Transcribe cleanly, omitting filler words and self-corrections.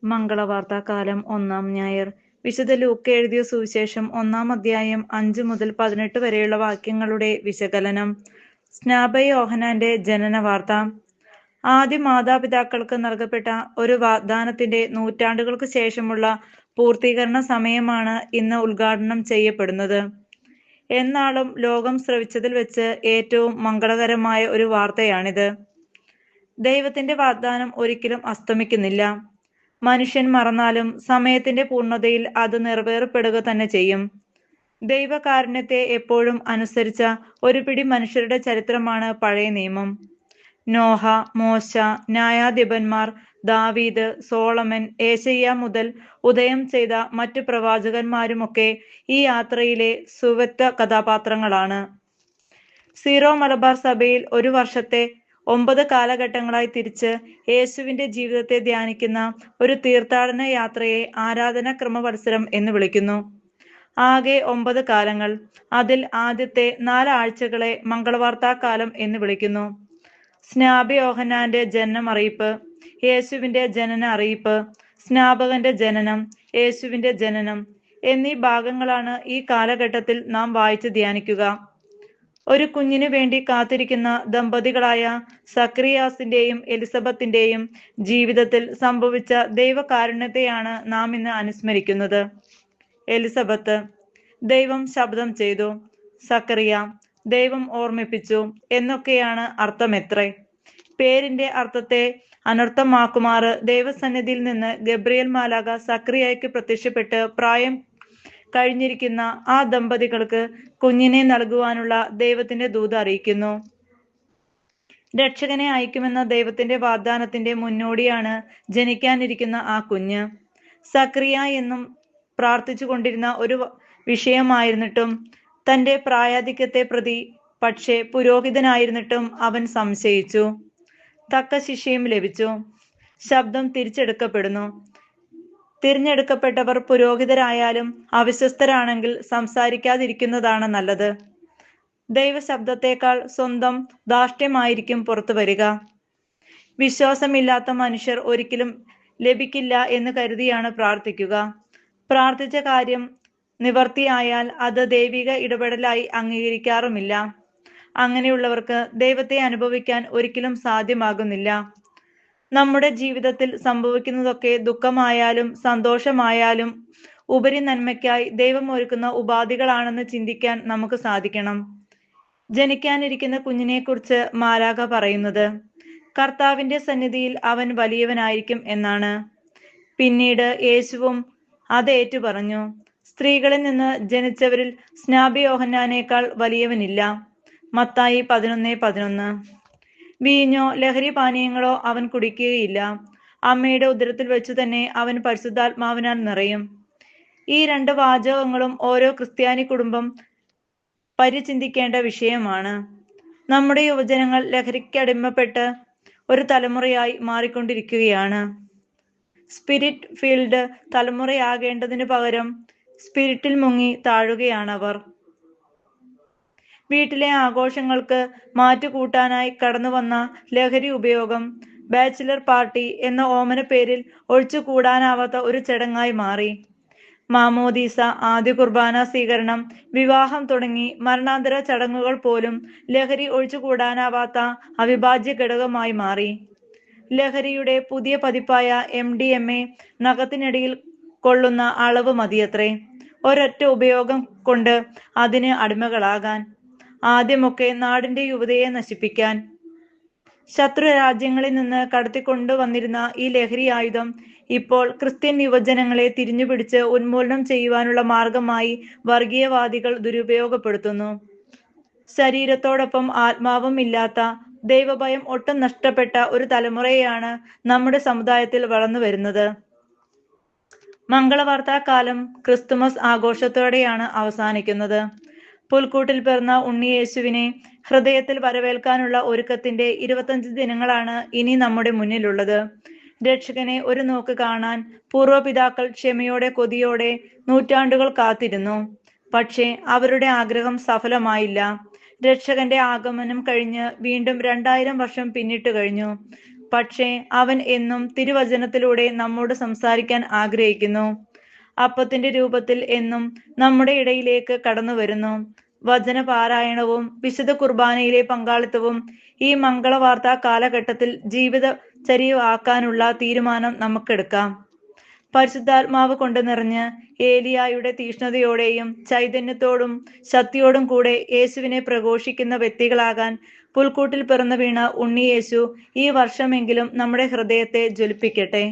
മംഗളവാർത്താകാലം 1-ാം ഞായർ. വിശുദ്ധ ലൂക്കാ എഴുതിയ സുവിശേഷം 1-ാം അധ്യായം 5 മുതൽ 18 വരെയുള്ള വാക്യങ്ങളുടെ വിശകലനം. സ്നാപകയോഹന്നാന്റെ ജനന വാർത്ത. ആദ്യ മാതാപിതാക്കൾക്ക് നൽകപ്പെട്ട ഒരു വാഗ്ദാനത്തിന്റെ നൂറ്റാണ്ടുകൾക്ക് ശേഷമുള്ള പൂർത്തീകരണ സമയമാണ് ഇന്ന് ഉദ്ഘാടനം ചെയ്യപ്പെടുന്നത്. എന്നാളും ലോകം ശ്രവിച്ചതിൽ വെച്ച് ഏറ്റവും മംഗളകരമായ ഒരു വാർത്തയാണിത്. ദൈവത്തിന്റെ വാഗ്ദാനം ഒരിക്കലും അസ്തമിക്കുന്നില്ല. മനുഷ്യൻ മറന്നാലും സമയത്തിന്റെ പൂർണ്ണതയിൽ അത് നിറവേറപ്പെടുക തന്നെ ചെയ്യും. ദൈവകാരുണ്യത്തെ എപ്പോഴും അനുസരിച്ച ഒരു പിടി മനുഷ്യരുടെ ചരിത്രമാണ് പഴയ നിയമം. നോഹ, മോശ, ന്യായാധിപന്മാർ, ദാവീദ്, സോളമൻ, ഏശയ്യാ മുതൽ ഉദയം ചെയ്ത മറ്റു പ്രവാചകന്മാരുമൊക്കെ ഈ യാത്രയിലെ സുവ്യക്ത കഥാപാത്രങ്ങളാണ്. സീറോ മലബാർ സഭയിൽ ഒരു വർഷത്തെ 9 കാലഘട്ടങ്ങളായി തിരിച്ച് യേശുവിന്റെ ജീവിതത്തെ ധ്യാനിക്കുന്ന ഒരു തീർത്ഥാടന യാത്രയെ ആരാധനാക്രമവത്സരം എന്ന് വിളിക്കുന്നു. ആകെ 9 കാലങ്ങൾ. അതിൽ ആദ്യത്തെ 4 ആഴ്ചകളെ മംഗളവാർത്താകാലം എന്ന് വിളിക്കുന്നു. സ്നാപകയോഹന്നാന്റെ ജനനം അറിയിപ്പ്, യേശുവിന്റെ ജനന അറിയിപ്പ്, സ്നാപകന്റെ ജനനം, യേശുവിന്റെ ജനനം എന്നീ ഭാഗങ്ങളാണ് ഈ കാലഘട്ടത്തിൽ നാം വായിച്ച് ധ്യാനിക്കുക. ഒരു കുഞ്ഞിനു വേണ്ടി കാത്തിരിക്കുന്ന ദമ്പതികളായ സക്രിയാസിന്റെയും എലിസബത്തിന്റെയും ജീവിതത്തിൽ സംഭവിച്ച ദൈവകാരുണ്യത്തെയാണ് നാം ഇന്ന് അനുസ്മരിക്കുന്നത്. എലിസബത്ത്, ദൈവം ശബ്ദം ചെയ്തു. സക്കറിയ, ദൈവം ഓർമ്മിപ്പിച്ചു എന്നൊക്കെയാണ് അർത്ഥമെത്രേ. പേരിന്റെ അർത്ഥത്തെ അനർത്ഥമാക്കുമാറ് ദൈവസന്നിധിയിൽ നിന്ന് ഗബ്രിയേൽ മാലാഖ സക്രിയയ്ക്ക് പ്രത്യക്ഷപ്പെട്ട് പ്രായം കഴിഞ്ഞിരിക്കുന്ന ആ ദമ്പതികൾക്ക് കുഞ്ഞിനെ നൽകുവാനുള്ള ദൈവത്തിന്റെ ദൂത് അറിയിക്കുന്നു. രക്ഷകനെ അയക്കുമെന്ന ദൈവത്തിന്റെ വാഗ്ദാനത്തിന്റെ മുന്നോടിയാണ് ജനിക്കാനിരിക്കുന്ന ആ കുഞ്ഞ്. സക്രിയ എന്നും പ്രാർത്ഥിച്ചു കൊണ്ടിരുന്ന ഒരു വിഷയമായിരുന്നിട്ടും, തന്റെ പ്രായാധിക്യത്തെ പ്രതി പക്ഷേ പുരോഹിതനായിരുന്നിട്ടും അവൻ സംശയിച്ചു. തക്ക ശിക്ഷയും ലഭിച്ചു. ശബ്ദം തിരിച്ചെടുക്കപ്പെടുന്നു. തിരഞ്ഞെടുക്കപ്പെട്ടവർ പുരോഹിതരായാലും അവിശ്വസ്തരാണെങ്കിൽ സംസാരിക്കാതിരിക്കുന്നതാണ് നല്ലത്. ദൈവശബ്ദത്തെക്കാൾ സ്വന്തം ധാർഷ്ട്യമായിരിക്കും പുറത്തു വരിക. വിശ്വാസമില്ലാത്ത മനുഷ്യർ ഒരിക്കലും ലഭിക്കില്ല എന്ന് കരുതിയാണ് പ്രാർത്ഥിക്കുക. പ്രാർത്ഥിച്ച കാര്യം നിവർത്തിയായാൽ അത് ദൈവിക ഇടപെടലായി അംഗീകരിക്കാറുമില്ല. അങ്ങനെയുള്ളവർക്ക് ദൈവത്തെ അനുഭവിക്കാൻ ഒരിക്കലും സാധ്യമാകുന്നില്ല. നമ്മുടെ ജീവിതത്തിൽ സംഭവിക്കുന്നതൊക്കെ ദുഃഖമായാലും സന്തോഷമായാലും ഉപരി നന്മയ്ക്കായി ദൈവം ഒരുക്കുന്ന ഉപാധികളാണെന്ന് ചിന്തിക്കാൻ നമുക്ക് സാധിക്കണം. ജനിക്കാനിരിക്കുന്ന കുഞ്ഞിനെക്കുറിച്ച് മാലാഖ പറയുന്നത് കർത്താവിന്റെ സന്നിധിയിൽ അവൻ വലിയവനായിരിക്കും എന്നാണ്. പിന്നീട് യേശുവും അത് ഏറ്റുപറഞ്ഞു. സ്ത്രീകളിൽ നിന്ന് ജനിച്ചവരിൽ സ്നാപകയോഹന്നാനേക്കാൾ വലിയവനില്ല. മത്തായി 11:11. വീഞ്ഞോ ലഹരി പാനീയങ്ങളോ അവൻ കുടിക്കുകയില്ല. അമ്മയുടെ ഉദരത്തിൽ വെച്ചു തന്നെ അവൻ പരിശുദ്ധാത്മാവിനാൽ നിറയും. ഈ 2 വാചകങ്ങളും ഓരോ ക്രിസ്ത്യാനി കുടുംബം പരിചിന്തിക്കേണ്ട വിഷയമാണ്. നമ്മുടെ യുവജനങ്ങൾ ലഹരിക്കടിമപ്പെട്ട് ഒരു തലമുറയായി മാറിക്കൊണ്ടിരിക്കുകയാണ്. സ്പിരിറ്റ് ഫീൽഡ് തലമുറയാകേണ്ടതിനു പകരം സ്പിരിറ്റിൽ മുങ്ങി താഴുകയാണവർ. വീട്ടിലെ ആഘോഷങ്ങൾക്ക് മാറ്റുകൂട്ടാനായി കടന്നു വന്ന ലഹരി ഉപയോഗം ബാച്ചിലർ പാർട്ടി എന്ന ഓമന പേരിൽ ഒഴിച്ചുകൂടാനാവാത്ത ഒരു ചടങ്ങായി മാറി. മാമോദീസ, ആദ്യ കുർബാന സ്വീകരണം, വിവാഹം തുടങ്ങി മരണാന്തര ചടങ്ങുകൾ പോലും ലഹരി ഒഴിച്ചുകൂടാനാവാത്ത അവിഭാജ്യ ഘടകമായി മാറി. ലഹരിയുടെ പുതിയ പതിപ്പായ MDMA നഖത്തിനടിയിൽ കൊള്ളുന്ന അളവ് മതിയത്രേ ഒരൊറ്റ ഉപയോഗം കൊണ്ട് അതിന് അടിമകളാകാൻ. ആദ്യമൊക്കെ നാടിന്റെ യുവതയെ നശിപ്പിക്കാൻ ശത്രു രാജ്യങ്ങളിൽ നിന്ന് കടത്തിക്കൊണ്ടു വന്നിരുന്ന ഈ ലഹരി ആയുധം ഇപ്പോൾ ക്രിസ്ത്യൻ യുവജനങ്ങളെ തിരിഞ്ഞുപിടിച്ച് ഉന്മൂലനം ചെയ്യുവാനുള്ള മാർഗമായി വർഗീയവാദികൾ ദുരുപയോഗപ്പെടുത്തുന്നു. ശരീരത്തോടൊപ്പം ആത്മാവും ഇല്ലാത്ത, ദൈവഭയം ഒട്ടും നഷ്ടപ്പെട്ട ഒരു തലമുറയെയാണ് നമ്മുടെ സമുദായത്തിൽ വളർന്നു വരുന്നത്. മംഗളവാർത്താകാലം ക്രിസ്തുമസ് ആഘോഷത്തോടെയാണ് അവസാനിക്കുന്നത്. പുൽക്കൂട്ടിൽ പിറന്ന ഉണ്ണിയേശുവിനെ ഹൃദയത്തിൽ വരവേൽക്കാനുള്ള ഒരുക്കത്തിന്റെ 25 ദിനങ്ങളാണ് ഇനി നമ്മുടെ മുന്നിലുള്ളത്. രക്ഷകനെ ഒരു നോക്ക് കാണാൻ പൂർവ്വപിതാക്കൾ ക്ഷമയോടെ കൊതിയോടെ നൂറ്റാണ്ടുകൾ കാത്തിരുന്നു. പക്ഷേ അവരുടെ ആഗ്രഹം സഫലമായില്ല. രക്ഷകന്റെ ആഗമനം കഴിഞ്ഞ് വീണ്ടും 2000 വർഷം പിന്നിട്ട് കഴിഞ്ഞു. പക്ഷേ അവൻ എന്നും തിരുവചനത്തിലൂടെ നമ്മോട് സംസാരിക്കാൻ ആഗ്രഹിക്കുന്നു. അപ്പത്തിന്റെ രൂപത്തിൽ എന്നും നമ്മുടെ ഇടയിലേക്ക് കടന്നു വരുന്നു. വചനപാരായണവും വിശുദ്ധ കുർബാനയിലെ പങ്കാളിത്തവും ഈ മംഗളവാർത്താ കാലഘട്ടത്തിൽ ജീവിതചര്യയാക്കാനുള്ള തീരുമാനം നമുക്കെടുക്കാം. പരിശുദ്ധാത്മാവ് കൊണ്ട് നിറഞ്ഞ് ഏലിയായുടെ തീഷ്ണതയോടെയും ചൈതന്യത്തോടും ശക്തിയോടും കൂടെ യേശുവിനെ പ്രഘോഷിക്കുന്ന വ്യക്തികളാകാൻ പുൽക്കൂട്ടിൽ പിറന്നു വീണ ഉണ്ണിയേശു ഈ വർഷമെങ്കിലും നമ്മുടെ ഹൃദയത്തെ ജ്വലിപ്പിക്കട്ടെ.